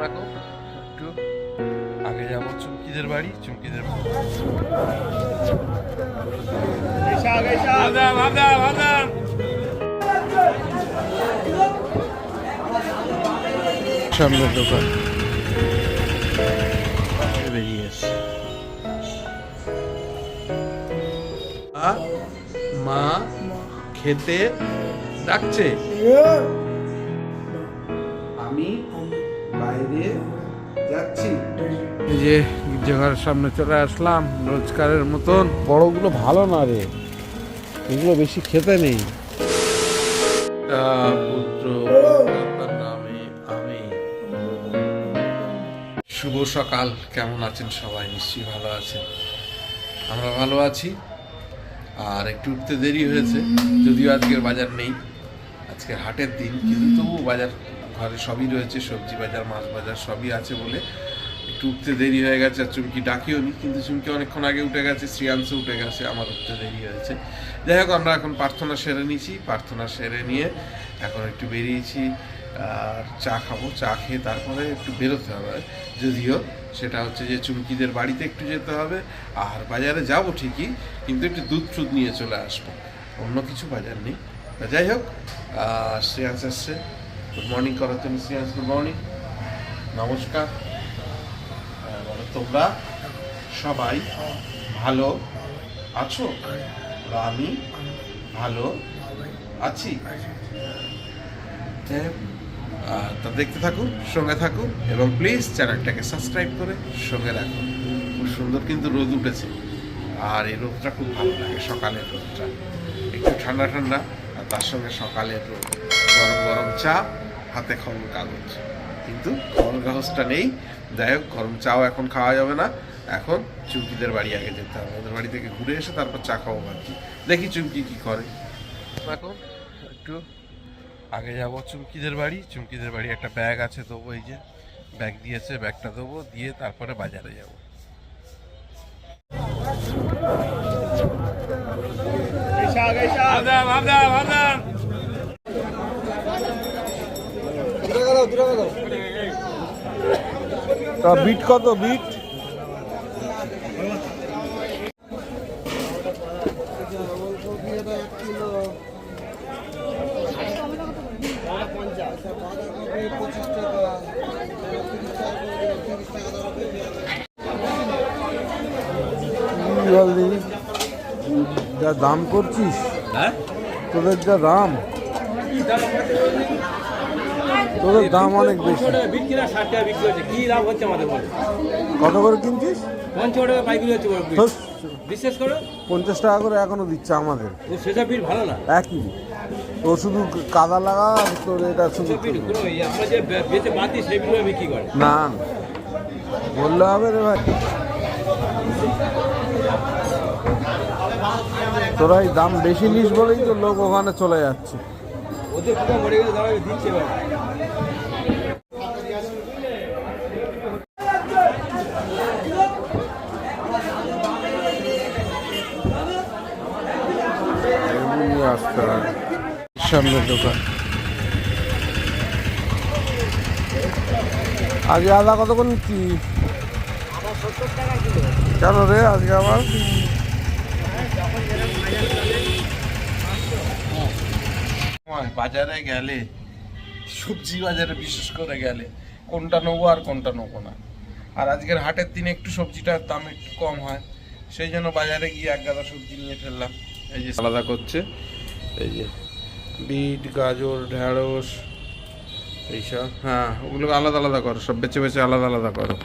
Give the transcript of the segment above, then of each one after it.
রাখো একটু আগে যাবো চুমকিদের বাড়ি। চুমকিদের সামনের দোকান বেরিয়ে এসছে। মা খেতে ডাকছে, আমি বাইরে যাচ্ছি। এই যে গির্জাঘরের সামনে চলে আসলাম রোজকারের মতন। বড়গুলো ভালো না রে, এগুলো বেশি খেতে নেই। পুত্র নামে আমি। শুভ সকাল, কেমন আছেন সবাই? নিশ্চয়ই ভালো আছেন, আমরা ভালো আছি। আর একটু উঠতে দেরি হয়েছে, যদিও আজকের বাজার নেই, আজকে হাটের দিন, কিন্তু তবু বাজার ঘরে সবই রয়েছে, সবজি বাজার মাছ বাজার সবই আছে বলে একটু উঠতে দেরি হয়ে গেছে। আর চুমকি ডাকিও নি, কিন্তু চুমকি অনেকক্ষণ আগে উঠে গেছে, শ্রিয়াংশও উঠে গেছে, আমার উঠতে দেরি হয়েছে। যাই হোক, আমরা এখন প্রার্থনা সেরে নিয়েছি, প্রার্থনা সেরে নিয়ে এখন একটু বেরিয়েছি আর চা খাবো। চা খেয়ে তারপরে একটু বেরোতে হবে, যদিও সেটা হচ্ছে যে চুমকিদের বাড়িতে একটু যেতে হবে। আর বাজারে যাব ঠিকই, কিন্তু একটু দুধ টুধ নিয়ে চলে আসবো, অন্য কিছু বাজার নেই। যাই হোক, শ্রেয়াংশ আসছে। গুড মর্নিং করো তুমি শ্রেয়াংশ। গুড মর্নিং, নমস্কার। বলো তোমরা সবাই ভালো আছো? আমি ভালো আছি। তা দেখতে থাকুন, সঙ্গে থাকুন, এবং প্লিজ চ্যানেলটাকে সাবস্ক্রাইব করে সঙ্গে রাখুন। খুব সুন্দর কিন্তু রোদ উঠেছে, আর এই রোদটা খুব ভালো লাগে, সকালের রোদটা একটু ঠান্ডা ঠান্ডা, আর তার সঙ্গে সকালের রোদ, গরম গরম চা, হাতে খবর কাগজ। কিন্তু খবর কাগজটা নেই। যাই হোক, গরম চাও এখন খাওয়া যাবে না, এখন চুমকিদের বাড়ি আগে যেতে হবে। ওদের বাড়ি থেকে ঘুরে এসে তারপর চা খাবো ভাবছি। দেখি চুমকি কি করে। এখন একটু আগে যাবো চুমকিদের বাড়ি। চুমকিদের বাড়ি একটা ব্যাগ আছে দেবো, এই যে ব্যাগ দিয়েছে, ব্যাগটা দেবো, দিয়ে তারপরে বাজারে যাবো। বিট কত? বিট যা দাম করছিস, হ্যাঁ তোদের যা দাম, তোদের দাম অনেক বেশি। কত করে কিনছিস? 50 টাকা পাইকারি হচ্ছে, বিশেষ করে 50 টাকা করে এখনো দিচ্ছে আমাদের। সেসব বিল ভালো না, একই তো, শুধু কাদা লাগা, তোর এটা শুধু আমরা যে বেঁচে বাতি সেগুলো বিক্রি করে না, বললে হবে রে ভাই। তোরা এই দাম বেশি নিস বলেই তো লোক ওখানে চলে যাচ্ছে। ওদের পুরো মরে গেলে দাঁড়াবে দিচ্ছে। সামনের দোকান। আগে আদা কত করে নিচ্ছি? কেন রে আজকে আবার? বাজারে গেলে, সবজি বাজারে বিশেষ করে গেলে, কোনটা নেবো আর কোনটা নেবো না। আর আজকের হাটের দিনে একটু সবজিটার দাম একটু কম হয়, সেই জন্য বাজারে গিয়ে এক গাদা সবজি নিয়ে ফেললাম। এই যে আলাদা করছে, এই যে বিট, গাজর, ঢেঁড়স, এইসব। হ্যাঁ, ওগুলো আলাদা আলাদা করো, সব বেছে বেছে আলাদা আলাদা করো।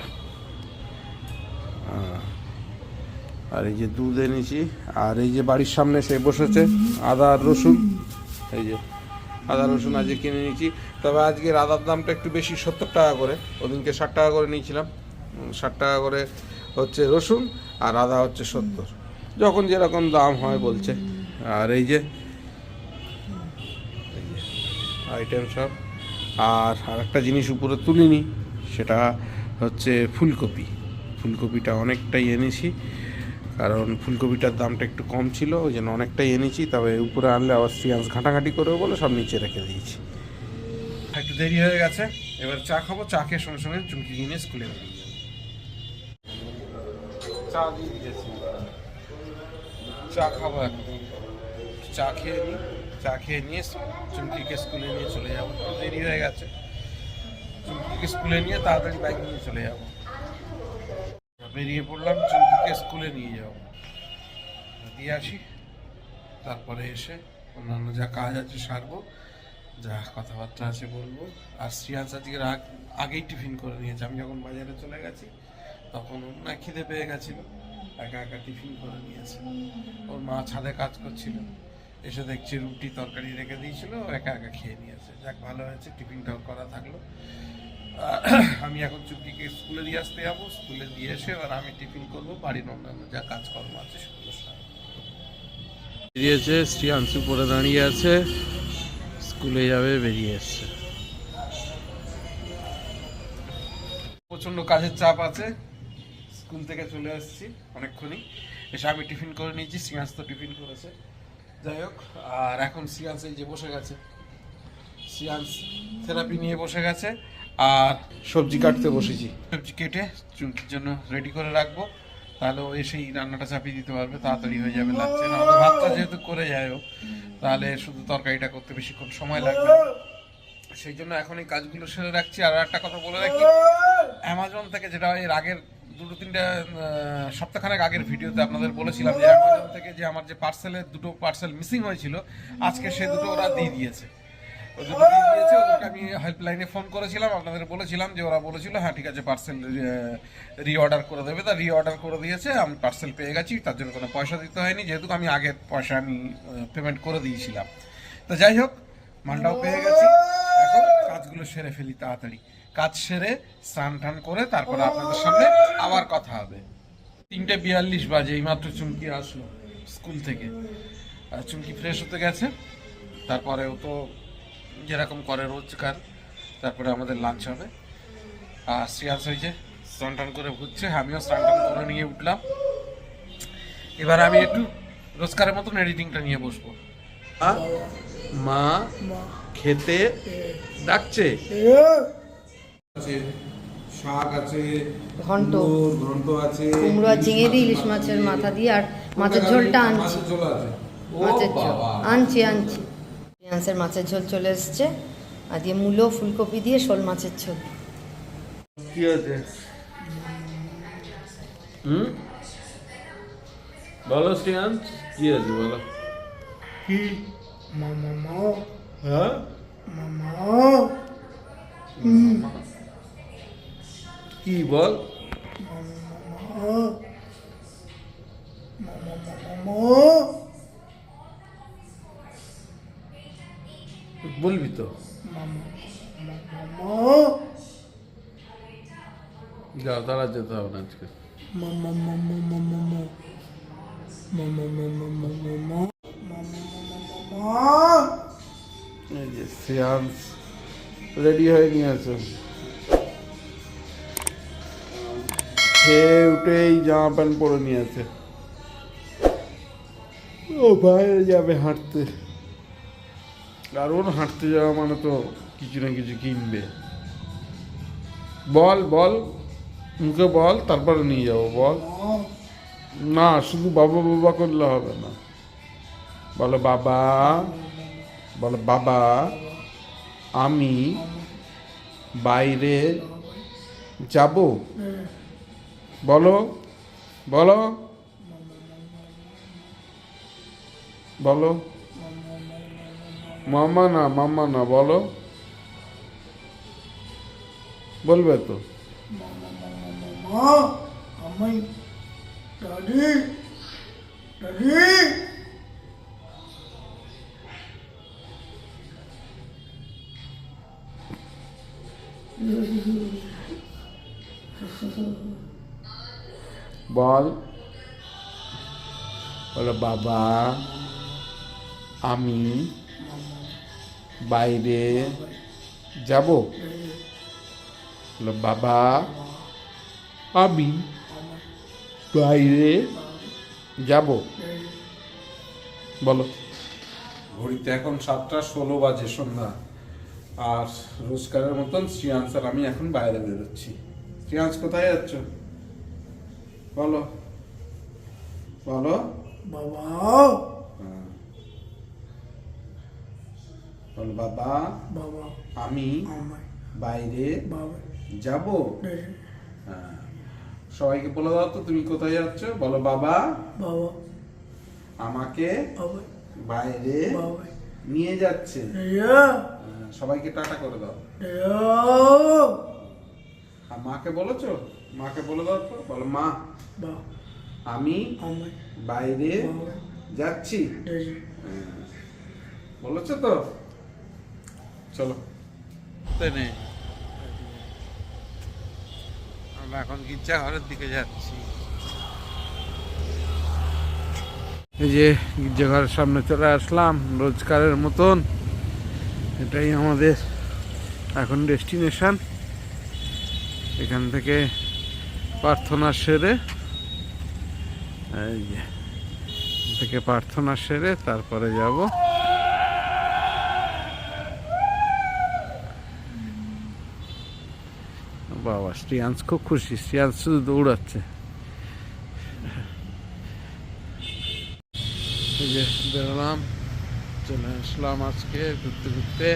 আর এই যে দুধ এনেছি, আর এই যে বাড়ির সামনে সে বসেছে আদা আর রসুন। এই যে আদা রসুন আজকে কিনে নিয়েছি, তবে আজকের আদার দামটা একটু বেশি, 70 টাকা করে। ওদিনকে 60 টাকা করে নিয়েছিলাম। 60 টাকা করে হচ্ছে রসুন, আর আদা হচ্ছে 70, যখন যেরকম দাম হয় বলছে। আর এই যে আইটেম সব। আর একটা জিনিস উপরে তুলিনি, সেটা হচ্ছে ফুলকপি। ফুলকপিটা অনেকটাই এনেছি, কারণ ফুলকপিটার দামটা একটু কম ছিল, ওই জন্য অনেকটাই এনেছি। তবে উপরে আনলে আবার শ্রিয়াংশ ঘাঁটাঘাঁটি করবে বলে সব নিচে রেখে দিয়েছি। একটু দেরি হয়ে গেছে, এবার চা খাবো, চা খেয়ে সঙ্গে সঙ্গে চুমকি কিনে স্কুলে বেরিয়ে যাবো। চা দিয়ে দিয়েছি, চা খাবো এখন, চা খেয়ে নিই, চা খেয়ে নিয়ে চুমকিকে স্কুলে নিয়ে চলে যাবো। দেরি হয়ে গেছে, চুমকিকে স্কুলে নিয়ে তাড়াতাড়ি বাইক নিয়ে চলে যাবো। বেরিয়ে পড়লাম, চুমকিকে স্কুলে নিয়ে যাবো, দিয়ে আসি, তারপরে এসে অন্যান্য যা কাজ আছে সারবো, যা কথাবার্তা আছে বলবো। আর শ্রিয়াংশ আজকে আগেই টিফিন করে নিয়েছে। আমি যখন বাজারে চলে গেছি তখন ওর না খিদে পেয়ে গেছিলো, একা একা টিফিন করে নিয়েছে। ওর মা ছাদে কাজ করছিল, এসে দেখছি রুটি তরকারি রেখে দিয়েছিল, ও একা একা খেয়ে নিয়েছে। যাক, ভালো হয়েছে, টিফিনটাও করা থাকলো। আমি এখন চুমকিকে স্কুলে দিয়ে আসতে যাবো, স্কুলে দিয়ে এসে এবার আমি টিফিন করবো, বাড়ির অন্যান্য যা কাজকর্ম আছে সেগুলো সারবো। বেরিয়েছে, শ্রিয়াংশু পরে দাঁড়িয়ে আছে, স্কুলে যাবে, বেরিয়ে এসছে। প্রচন্ড কাজের চাপ আছে, স্কুল থেকে চলে আসছি অনেকক্ষণই, এসে আমি টিফিন করে নিয়েছি, শ্রিয়াংশ তো টিফিন করেছে। যাই হোক, আর এখন শ্রিয়াংশ এই যে বসে গেছে, শ্রিয়াংশ থেরাপি নিয়ে বসে গেছে। আর সবজি কাটতে বসেছি, সবজি কেটে চুমকির জন্য রেডি করে রাখবো, তাহলে ও এসেই রান্নাটা চাপিয়ে দিতে পারবে, তাড়াতাড়ি হয়ে যাবে লাগছে না। আমাদের ভাতটা যেহেতু করে যায় ও, তাহলে শুধু তরকারিটা করতে বেশিক্ষণ সময় লাগবে না। সেই জন্য এখন এই কাজগুলো সেরে রাখছি। আর একটা কথা বলে রাখি, অ্যামাজন থেকে, যেটা এর আগের দুটো তিনটা সপ্তাহখানেক আগের ভিডিওতে আপনাদের বলেছিলাম যে অ্যামাজন থেকে যে আমার যে দুটো পার্সেল মিসিং হয়েছিল, আজকে সে দুটো ওরা দিয়ে দিয়েছে। ওদেরকে আমি হেল্পলাইনে ফোন করেছিলাম, আপনাদের বলেছিলাম যে ওরা বলেছিল হ্যাঁ ঠিক আছে পার্সেল রিঅর্ডার করে দেবে, তা রিঅর্ডার করে দিয়েছে। আমি পার্সেল পেয়ে গেছি, তার জন্য কোনো পয়সা দিতে হয়নি, যেহেতু আমি আগের পয়সা আমি পেমেন্ট করে দিয়েছিলাম। তো যাই হোক, মালটাও পেয়ে গেছি, এখন কাজগুলো সেরে ফেলি তাড়াতাড়ি। কাজ সেরে স্নান টান করে তারপরে আপনাদের সামনে আবার কথা হবে। 3:42 বাজে, এইমাত্র চুমকি আসলো স্কুল থেকে। চুমকি ফ্রেশ হতে গেছে, তারপরে ও তো যেরকম করে রোজকার, তারপরে আমাদের লাঞ্চ হবে। আর শ্রিয়াংশ হয়েছে স্নান টান করে ঘুরছে, আমিও স্নান টান করে নিয়ে উঠলাম। এবার আমি একটু রোজকারের মতন এডিটিংটা নিয়ে বসবো। মা খেতে ডাকছে, শাক আছে, ঘন্ট ঘন্ট আছে, কুমড়ো আর ঝিঙে দিয়ে ইলিশ মাছের মাথা দিয়ে, আর মাছের ঝোলটা আনছি, মাছের ঝোল আনছি। শ্রিয়াংশের মাছের ঝোল চলে এসছে, আর দিয়ে মূলো ফুলকপি দিয়ে শোল মাছের ঝোল। কি আছে বলো শ্রিয়াংশ, কি আছে বলো? কি হ্যাঁ কি বল? বলবি তো, যাও, তারা যেতে হবে না আজকে। এই যে শ্রেয়াংশ রেডি হয়ে নিয়ে আছে, খেয়ে উঠেই জামা প্যান্ট পরে নিয়ে আছে, ও বাইরে যাবে হাঁটতে। আর ওর হাঁটতে যাওয়া মানে তো কিছু না কিছু কিনবে। বল বল, মুখে বল, তারপরে নিয়ে যাবো, বল। না, শুধু বাবা বাবা করলে হবে না, বলো বাবা, বলো বাবা আমি বাইরে যাব, বলো বলো বলো। মামা না, মামা না, বলো, বলবে তো। বল, বলো বাবা আমি বাইরে যাব, বলো বাবা আমি বাইরে যাব, বলো। ঘড়িতে এখন 7:16 বাজে সন্ধ্যা। আর রোজকারের মতন শ্রিয়াংশ আর আমি এখন বাইরে বেরোচ্ছি। শ্রিয়াংশ কোথায় যাচ্ছ বলো বলো? বাবা হ্যাঁ। বলো বাবা বাবা আমি আমায় বাইরে বাবা যাব। ডেকে হ্যাঁ, সবাইকে বলে দাও তো তুমি কোথায় যাচ্ছ। বলো বাবা বাবা আমাকে বাবা বাইরে বাবা নিয়ে যাচ্ছে। ইয়া হ্যাঁ, সবাইকে টাটা করে দাও। ইয়া আর মাকে বলেছো? মাকে বলে দাও তো। বলো মা বাবা আমি আমায় বাইরে বাবা যাচ্ছি। ডেকে হ্যাঁ, বলেছো তো? চলো আমরা এখন গির্জা ঘরের দিকে যাচ্ছি। এই যে গির্জা ঘরের সামনে চলে আসলাম রোজকারের মতন। এটাই আমাদের এখন ডেস্টিনেশন। এখান থেকে প্রার্থনা সেরে এই যে এখান থেকে প্রার্থনা সেরে তারপরে যাব। বাবা শ্রিয়াংশ খুব খুশি, শ্রিয়াংশ শুধু দৌড়াচ্ছে। এই যে বেরোলাম, চলে আসলাম আজকে ঘুরতে ঘুরতে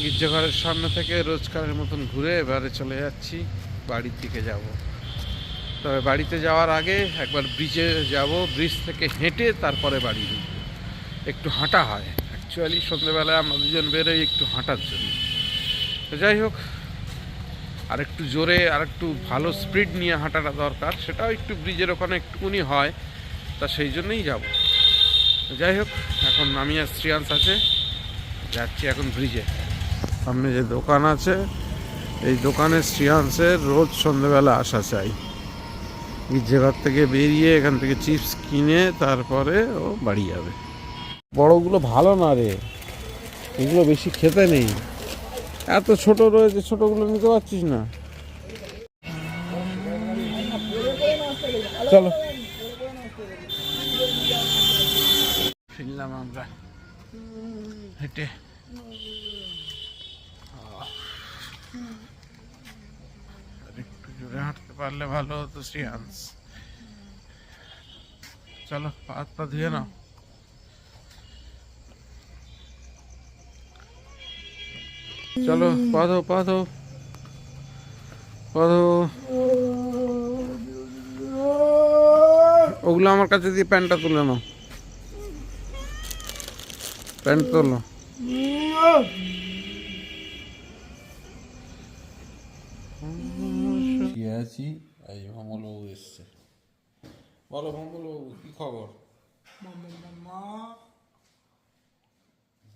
গির্জাঘরের সামনে থেকে রোজকারের মতন ঘুরে এবারে চলে যাচ্ছি বাড়ির দিকে যাব। তবে বাড়িতে যাওয়ার আগে একবার ব্রিজে যাব, ব্রিজ থেকে হেঁটে তারপরে বাড়ি ঢুকবো। একটু হাঁটা হয় অ্যাকচুয়ালি, সন্ধ্যেবেলায় আমরা দুজন বেরোই একটু হাঁটার জন্য। তো যাই হোক, আর একটু জোরে আর একটু ভালো স্পিড নিয়ে হাঁটাটা দরকার, সেটাও একটু ব্রিজের ওখানে একটুকুনি হয়, তা সেই জন্যই যাব। যাই হোক, এখন আমি আর শ্রিয়াংশ আছে, যাচ্ছি এখন ব্রিজে। সামনে যে দোকান আছে, এই দোকানে শ্রিয়াংশের রোজ সন্ধ্যেবেলা আসা চাই। গির্জাঘর থেকে বেরিয়ে এখান থেকে চিপস কিনে তারপরে ও বাড়ি যাবে। বড়গুলো ভালো না রে, এগুলো বেশি খেতে নেই। এত ছোট রয়েছে, ছোটগুলো নিতে পারছিস না। চলো ফিরলাম আমরা হেঁটে। একটু জোরে হাঁটতে পারলে ভালো হতো শ্রিয়াংশ। চলো হাত পা ধুয়ে নাও। চলো পা ধো পা ধো পা ধো। ওগুলো আমার কাছে দিয়ে প্যান্টটা তুলে নাও, প্যান্ট তোলো। আছি, এই ভমলবাবু এসছে। বলো ভমলবাবু কি খবর? মামা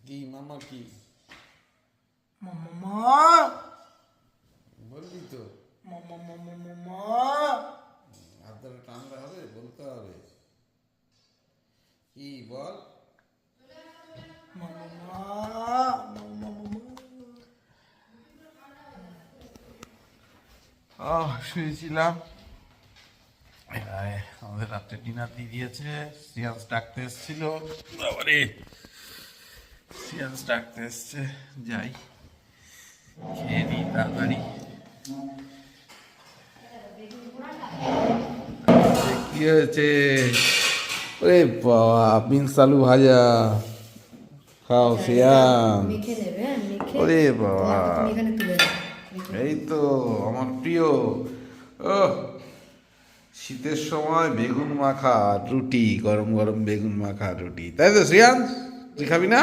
কি মামা কি মামা বললি তো? মামা মামা মামা হাত ধরে টানতে হবে, বলতে হবে। কি বল? মামা মামা শুয়েছিলাম। আমাদের রাত্রে ডিনার দিয়ে দিয়েছে। শ্রিয়াংশ ডাকতে এসেছিল, বাবারে শ্রিয়াংশ ডাকতে এসছে। যাই খেয়ে নিই তাড়াতাড়ি। কি হয়েছে? ওরে বাবা, বিনস আলু ভাজা খাও শ্রিয়াংশ। মেখে নেবে, হ্যাঁ, মেখে ওরে বাবা, তুমি এখানে তুলে নাও। এই তো আমার প্রিয়। ও শীতের সময় বেগুন মাখা আর রুটি, গরম গরম বেগুন মাখা আর রুটি, তাই তো শ্রিয়াংশ? তুই খাবি না?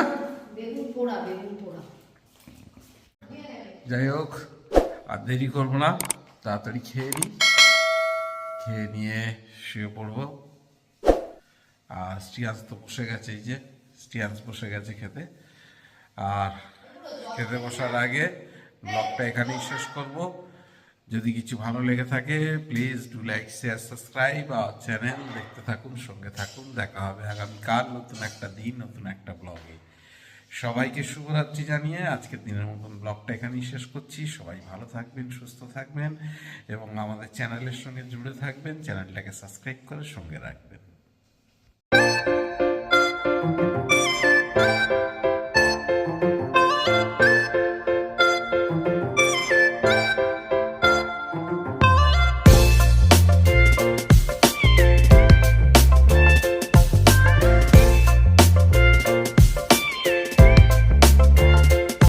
বেগুন পোড়া, বেগুন পোড়া। যাই হোক, আর দেরি করবো না, তাড়াতাড়ি খেয়ে নিই। খেয়ে নিয়ে শুয়ে পড়বো। আর শ্রিয়াংশ তো বসে গেছে, এই যে শ্রিয়াংশ বসে গেছে খেতে। আর খেতে বসার আগে ব্লগটা এখানেই শেষ করব। যদি কিছু ভালো লেগে থাকে please do like share subscribe our channel. দেখতে থাকুন, সঙ্গে থাকুন। দেখা হবে আগামীকাল নতুন একটা দিন, নতুন একটা ব্লগে। সবাইকে শুভরাত্রি জানিয়ে আজকের দিনের মতন ব্লগটা এখানেই শেষ করছি। সবাই ভালো থাকবেন, সুস্থ থাকবেন এবং আমাদের চ্যানেলের সঙ্গে জুড়ে থাকবেন। চ্যানেলটাকে সাবস্ক্রাইব করে সঙ্গে রাখবেন।